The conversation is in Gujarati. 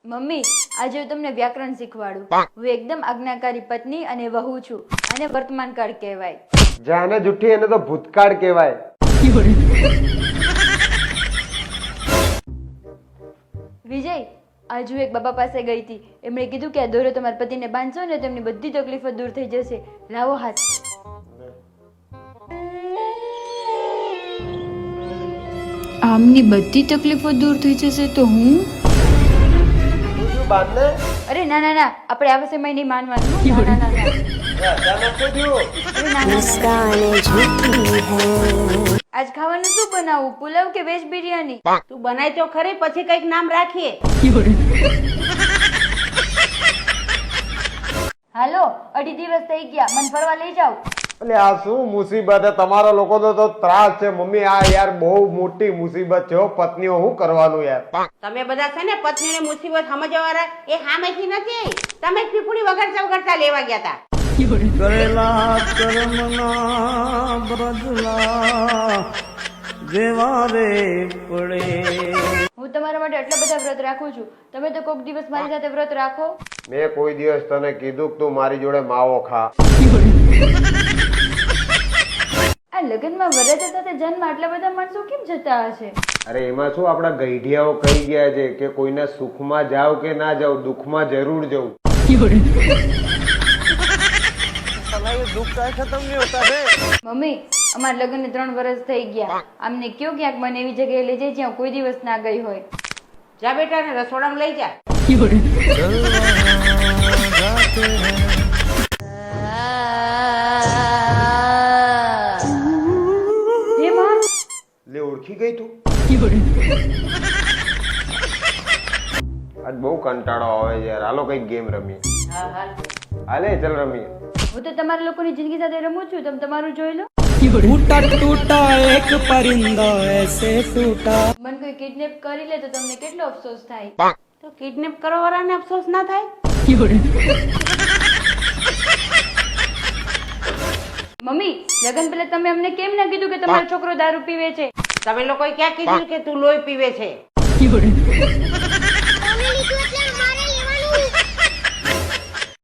મમ્મી, આજે હું તમને વ્યાકરણ શીખવાડું. હું એકદમ આજ્ઞાકારી પત્ની અને વહુ છું, અને વર્તમાન કાળ કહેવાય. જાને જુઠ્ઠી એને તો ભૂતકાળ કહેવાય. વિજય, આજ હું એક બાબા પાસે ગઈ હતી. એમણે કીધું કે આ દોરો તમારા પતિને બાંધશો ને તેમની બધી તકલીફો દૂર થઈ જશે. લાવો હાથ. આમની બધી તકલીફો દૂર થઈ જશે તો હું બાંધને અરે ના ના ના, આપણે આવા સમય નહીં માનવાનું. ના ના ના ના. અચાનક શું થયું? અરે ના ના ના. આજ ખાવાનું શું બનાવું? પુલાવ કે વેજ બિરયાની? તું બનાય તો ખરી, પછી કઈક નામ રાખીએ. હાલો, 2.5 દિવસ થઈ ગયા, મને ફરવા લઈ જાઓ. એટલે આ શું મુસીબત છે તમારા લોકોનો? તો ત્રાસ છે મમ્મી. આ યાર બહુ મોટી મુસીબત છે હો. પત્નીઓ શું કરવાનું યાર? તમે બધા છે ને પત્નીને મુસીબત સમજવા વાળા, એ સામેથી નથી. તમે જ પીપુડી વગરતા લેવા ગયા હતા. કરેલા કર્મના બદલા દેવા રે પડે. હું તમારા માટે એટલા બધા વ્રત રાખું છું, તમે તો કોઈક દિવસ મારી સાથે વ્રત રાખો. મેં કોઈ દિવસ તને કીધું કે તું મારી જોડે માવો ખા? આ લગ્નમાં વરરાજા સાથે જન્મ આટલા બધા માણસો કેમ જતા હશે? અરે એમાં શું, આપડા ગઈઢિયાઓ કહી ગયા છે કે કોઈના સુખમાં જાવ કે ના જાવ, દુઃખમાં જરૂર જવું. મમ્મી, અમારા લગ્નને 3 વર્ષ થઈ ગયા. આમને કયો ક્યાંક મને એવી જગ્યાએ લઈ જાય જ્યાં કોઈ દિવસ ના ગઈ હોય. જા બેટા ને રસોડામાં લઈ જા. હે માં, લે ઓળખી ગઈ તું? આજ બહુ કંટાળો આવે છે યાર. હાલો કઈક ગેમ રમીએ. હા હા. હાલે ચલ રમીએ. હું તો તમારા લોકોની જિંદગી સાથે રમું છું, તમે તમારું જોઈ લો. टूटा टूटा एक परिंदा ऐसे टूटा. મને કોઈ કિડનેપ કરી લે તો તમને કેટલો અફસોસ થાય. તો કિડનેપ કરવા વાળાને અફસોસ ના થાય? મમ્મી, લગ્ન પહેલા તમે અમને કેમ ના કીધું કે તમારો છોકરો દારૂ પીવે છે? તમે લોકોએ ક્યાં કીધું કે તું લોહી પીવે છે?